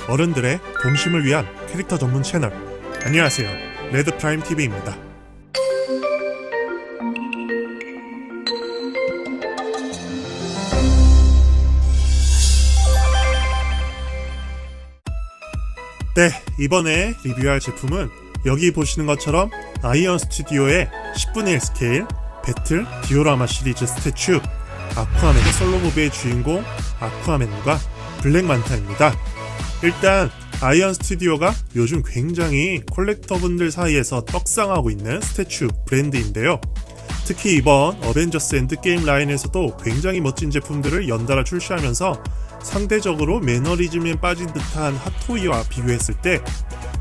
어른들의 동심을 위한 캐릭터 전문 채널. 안녕하세요, 레드프라임TV입니다. 네, 이번에 리뷰할 제품은 여기 보시는 것처럼 아이언 스튜디오의 10분의 1 스케일 배틀 디오라마 시리즈 스태츄 아쿠아맨의 솔로 무비의 주인공 아쿠아맨과 블랙만타입니다. 일단 아이언 스튜디오가 요즘 굉장히 콜렉터분들 사이에서 떡상하고 있는 스태츄 브랜드인데요. 특히 이번 어벤져스 엔드게임 라인에서도 굉장히 멋진 제품들을 연달아 출시하면서 상대적으로 매너리즘에 빠진 듯한 핫토이와 비교했을 때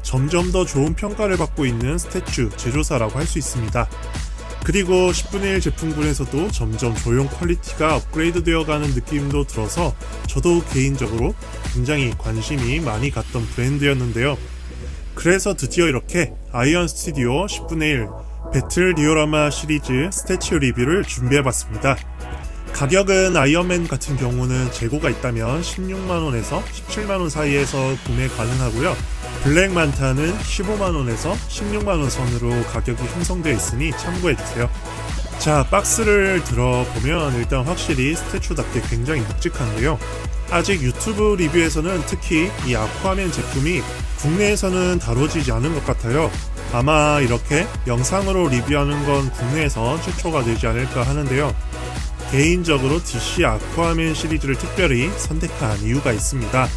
점점 더 좋은 평가를 받고 있는 스태츄 제조사라고 할 수 있습니다. 그리고 10분의 1 제품군에서도 점점 조형 퀄리티가 업그레이드 되어가는 느낌도 들어서 저도 개인적으로 굉장히 관심이 많이 갔던 브랜드였는데요. 그래서 드디어 이렇게 아이언 스튜디오 10분의 1 배틀 디오라마 시리즈 스태츄 리뷰를 준비해봤습니다. 가격은 아이언맨 같은 경우는 재고가 있다면 16만원에서 17만원 사이에서 구매 가능하고요. 블랙만타는 15만원에서 16만원 선으로 가격이 형성되어 있으니 참고해주세요. 자, 박스를 들어보면 일단 확실히 스태츄답게 굉장히 묵직한데요. 아직 유튜브 리뷰에서는 특히 이 아쿠아맨 제품이 국내에서는 다뤄지지 않은 것 같아요. 아마 이렇게 영상으로 리뷰하는 건 국내에서 최초가 되지 않을까 하는데요. 개인적으로 DC 아쿠아맨 시리즈를 특별히 선택한 이유가 있습니다.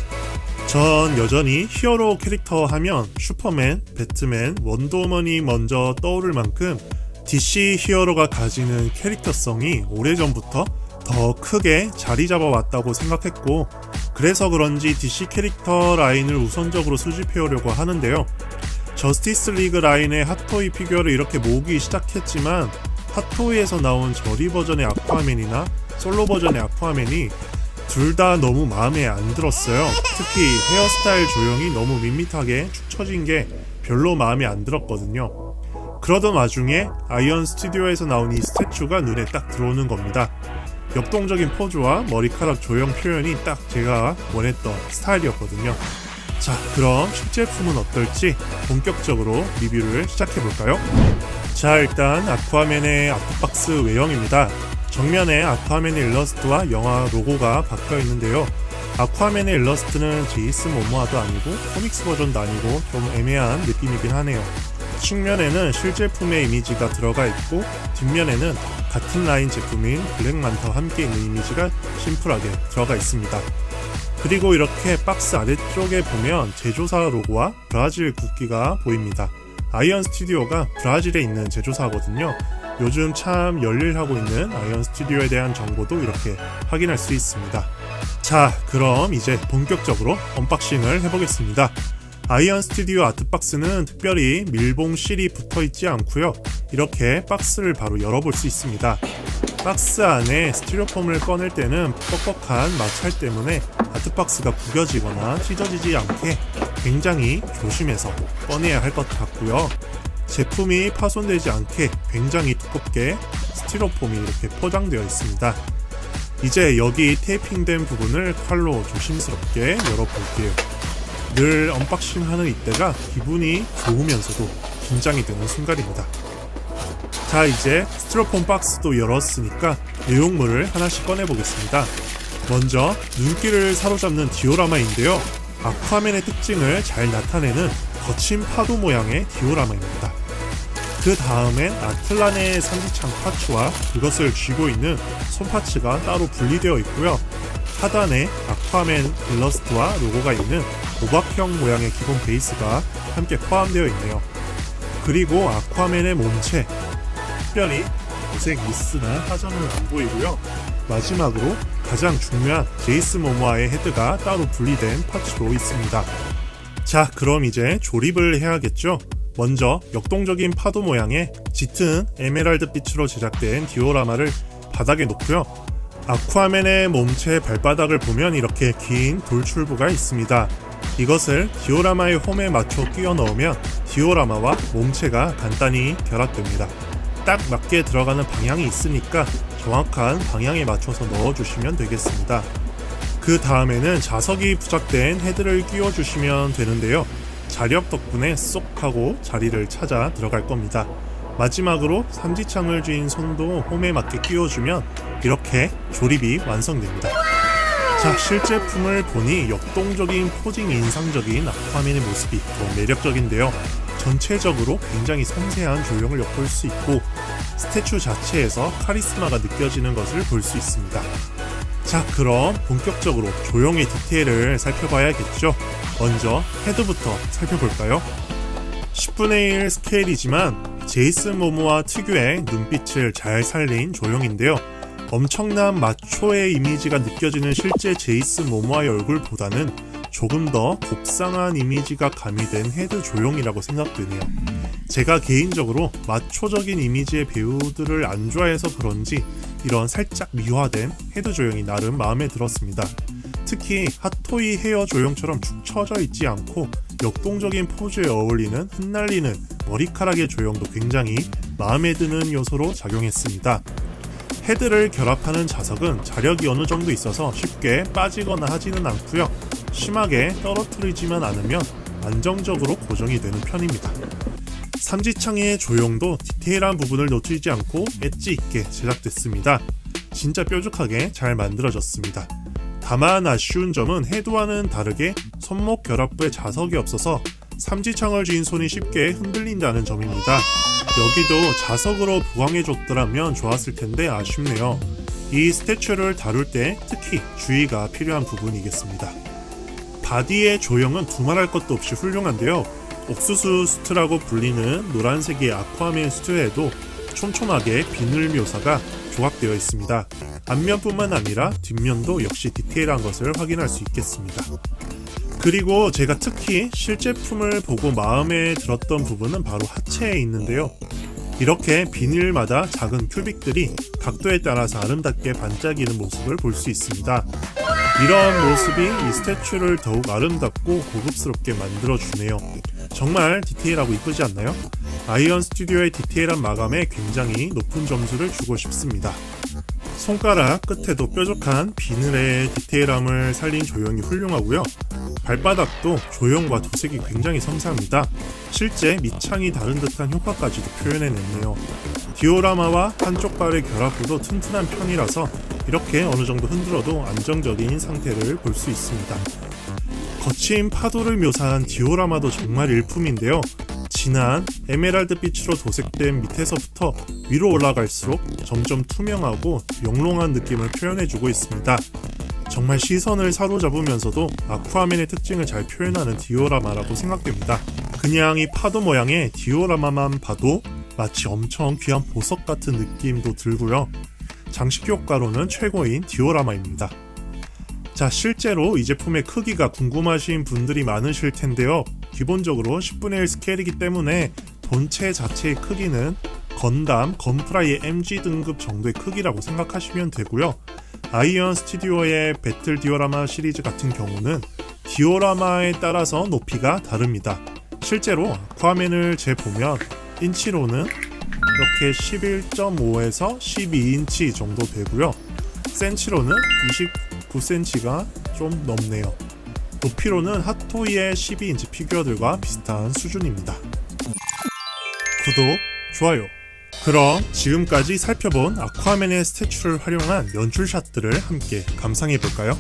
전 여전히 히어로 캐릭터 하면 슈퍼맨, 배트맨, 원더우먼이 먼저 떠오를 만큼 DC 히어로가 가지는 캐릭터성이 오래전부터 더 크게 자리 잡아왔다고 생각했고, 그래서 그런지 DC 캐릭터 라인을 우선적으로 수집해오려고 하는데요. 저스티스 리그 라인의 핫토이 피규어를 이렇게 모으기 시작했지만 핫토이에서 나온 저리 버전의 아쿠아맨이나 솔로 버전의 아쿠아맨이 둘 다 너무 마음에 안 들었어요. 특히 헤어스타일 조형이 너무 밋밋하게 축 처진 게 별로 마음에 안 들었거든요. 그러던 와중에 아이언 스튜디오에서 나온 이 스태츄가 눈에 딱 들어오는 겁니다. 역동적인 포즈와 머리카락 조형 표현이 딱 제가 원했던 스타일이었거든요. 자, 그럼 실제품은 어떨지 본격적으로 리뷰를 시작해볼까요? 자, 일단 아쿠아맨의 아트박스 외형입니다. 정면에 아쿠아맨의 일러스트와 영화 로고가 박혀 있는데요. 아쿠아맨의 일러스트는 제이슨 모모아도 아니고 코믹스 버전도 아니고 좀 애매한 느낌이긴 하네요. 측면에는 실제품의 이미지가 들어가 있고 뒷면에는 같은 라인 제품인 블랙만타와 함께 있는 이미지가 심플하게 들어가 있습니다. 그리고 이렇게 박스 아래쪽에 보면 제조사 로고와 브라질 국기가 보입니다. 아이언 스튜디오가 브라질에 있는 제조사거든요. 요즘 참 열일하고 있는 아이언 스튜디오에 대한 정보도 이렇게 확인할 수 있습니다. 자, 그럼 이제 본격적으로 언박싱을 해보겠습니다. 아이언 스튜디오 아트박스는 특별히 밀봉 실이 붙어있지 않고요. 이렇게 박스를 바로 열어볼 수 있습니다. 박스 안에 스티로폼을 꺼낼 때는 뻑뻑한 마찰 때문에 아트박스가 구겨지거나 찢어지지 않게 굉장히 조심해서 꺼내야 할 것 같고요. 제품이 파손되지 않게 굉장히 두껍게 스티로폼이 이렇게 포장되어 있습니다. 이제 여기 테이핑된 부분을 칼로 조심스럽게 열어볼게요. 늘 언박싱하는 이때가 기분이 좋으면서도 긴장이 되는 순간입니다. 자, 이제 스티로폼 박스도 열었으니까 내용물을 하나씩 꺼내보겠습니다. 먼저 눈길을 사로잡는 디오라마인데요. 아쿠아맨의 특징을 잘 나타내는 거친 파도 모양의 디오라마입니다. 그 다음엔 아틀란의 산지창 파츠와 그것을 쥐고 있는 손파츠가 따로 분리되어 있고요. 하단에 아쿠아맨 일러스트와 로고가 있는 오박형 모양의 기본 베이스가 함께 포함되어 있네요. 그리고 아쿠아맨의 몸체, 특별히 도색 미스나 하전은 안 보이고요. 마지막으로 가장 중요한 제이슨 모모아의 헤드가 따로 분리된 파츠로 있습니다. 자, 그럼 이제 조립을 해야겠죠? 먼저 역동적인 파도 모양의 짙은 에메랄드 빛으로 제작된 디오라마를 바닥에 놓고요. 아쿠아맨의 몸체 발바닥을 보면 이렇게 긴 돌출부가 있습니다. 이것을 디오라마의 홈에 맞춰 끼워 넣으면 디오라마와 몸체가 간단히 결합됩니다. 딱 맞게 들어가는 방향이 있으니까 정확한 방향에 맞춰서 넣어주시면 되겠습니다. 그 다음에는 자석이 부착된 헤드를 끼워주시면 되는데요. 자력 덕분에 쏙 하고 자리를 찾아 들어갈 겁니다. 마지막으로 삼지창을 쥔 손도 홈에 맞게 끼워주면 이렇게 조립이 완성됩니다. 자, 실제품을 보니 역동적인 포징이 인상적인 아쿠아맨의 모습이 더 매력적인데요. 전체적으로 굉장히 섬세한 조형을 엿볼 수 있고 스태츄 자체에서 카리스마가 느껴지는 것을 볼 수 있습니다. 자, 그럼 본격적으로 조형의 디테일을 살펴봐야겠죠. 먼저 헤드부터 살펴볼까요? 10분의 1 스케일이지만 제이슨 모모아 특유의 눈빛을 잘 살린 조형인데요. 엄청난 마초의 이미지가 느껴지는 실제 제이슨 모모아의 얼굴보다는 조금 더 곱상한 이미지가 가미된 헤드 조형이라고 생각되네요. 제가 개인적으로 마초적인 이미지의 배우들을 안 좋아해서 그런지 이런 살짝 미화된 헤드 조형이 나름 마음에 들었습니다. 특히 핫토이 헤어 조형처럼 축 처져 있지 않고 역동적인 포즈에 어울리는 흩날리는 머리카락의 조형도 굉장히 마음에 드는 요소로 작용했습니다. 헤드를 결합하는 자석은 자력이 어느 정도 있어서 쉽게 빠지거나 하지는 않고요. 심하게 떨어뜨리지만 않으면 안정적으로 고정이 되는 편입니다. 삼지창의 조형도 디테일한 부분을 놓치지 않고 엣지 있게 제작됐습니다. 진짜 뾰족하게 잘 만들어졌습니다. 다만 아쉬운 점은 헤드와는 다르게 손목 결합부에 자석이 없어서 삼지창을 쥔 손이 쉽게 흔들린다는 점입니다. 여기도 자석으로 보강해줬더라면 좋았을 텐데 아쉽네요. 이 스태츄를 다룰 때 특히 주의가 필요한 부분이겠습니다. 바디의 조형은 두말할 것도 없이 훌륭한데요. 옥수수 수트라고 불리는 노란색의 아쿠아맨 수트에도 촘촘하게 비늘 묘사가 조각되어 있습니다. 앞면뿐만 아니라 뒷면도 역시 디테일한 것을 확인할 수 있겠습니다. 그리고 제가 특히 실제품을 보고 마음에 들었던 부분은 바로 하체에 있는데요. 이렇게 비닐마다 작은 큐빅들이 각도에 따라서 아름답게 반짝이는 모습을 볼 수 있습니다. 이런 모습이 이 스태츄를 더욱 아름답고 고급스럽게 만들어주네요. 정말 디테일하고 이쁘지 않나요? 아이언 스튜디오의 디테일한 마감에 굉장히 높은 점수를 주고 싶습니다. 손가락 끝에도 뾰족한 비늘의 디테일함을 살린 조형이 훌륭하고요. 발바닥도 조형과 도색이 굉장히 섬세합니다. 실제 밑창이 다른 듯한 효과까지도 표현해냈네요. 디오라마와 한쪽 발의 결합부도 튼튼한 편이라서 이렇게 어느 정도 흔들어도 안정적인 상태를 볼 수 있습니다. 거친 파도를 묘사한 디오라마도 정말 일품인데요. 진한 에메랄드 빛으로 도색된 밑에서부터 위로 올라갈수록 점점 투명하고 영롱한 느낌을 표현해주고 있습니다. 정말 시선을 사로잡으면서도 아쿠아맨의 특징을 잘 표현하는 디오라마라고 생각됩니다. 그냥 이 파도 모양의 디오라마만 봐도 마치 엄청 귀한 보석 같은 느낌도 들고요. 장식 효과로는 최고인 디오라마입니다. 자, 실제로 이 제품의 크기가 궁금하신 분들이 많으실 텐데요. 기본적으로 10분의 1 스케일이기 때문에 본체 자체의 크기는 건담, 건프라이의 MG 등급 정도의 크기라고 생각하시면 되고요. 아이언 스튜디오의 배틀 디오라마 시리즈 같은 경우는 디오라마에 따라서 높이가 다릅니다. 실제로 아쿠아맨을 재보면 인치로는 이렇게 11.5에서 12인치 정도 되고요. 센치로는 29cm가 좀 넘네요. 높이로는 핫토이의 12인치 피규어들과 비슷한 수준입니다. 구독, 좋아요. 그럼 지금까지 살펴본 아쿠아맨의 스태츄를 활용한 연출샷들을 함께 감상해볼까요?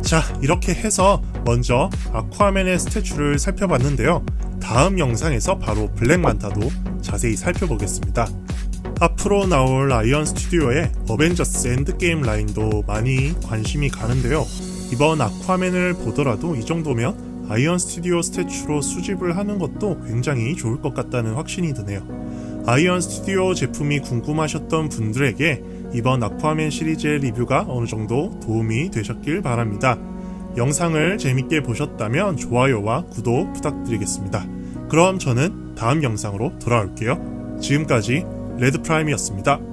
자, 이렇게 해서 먼저 아쿠아맨의 스태츄를 살펴봤는데요. 다음 영상에서 바로 블랙만타도 자세히 살펴보겠습니다. 앞으로 나올 아이언 스튜디오의 어벤져스 엔드게임 라인도 많이 관심이 가는데요. 이번 아쿠아맨을 보더라도 이 정도면 아이언 스튜디오 스태츄로 수집을 하는 것도 굉장히 좋을 것 같다는 확신이 드네요. 아이언 스튜디오 제품이 궁금하셨던 분들에게 이번 아쿠아맨 시리즈의 리뷰가 어느 정도 도움이 되셨길 바랍니다. 영상을 재밌게 보셨다면 좋아요와 구독 부탁드리겠습니다. 그럼 저는 다음 영상으로 돌아올게요. 지금까지 레드프라임이었습니다.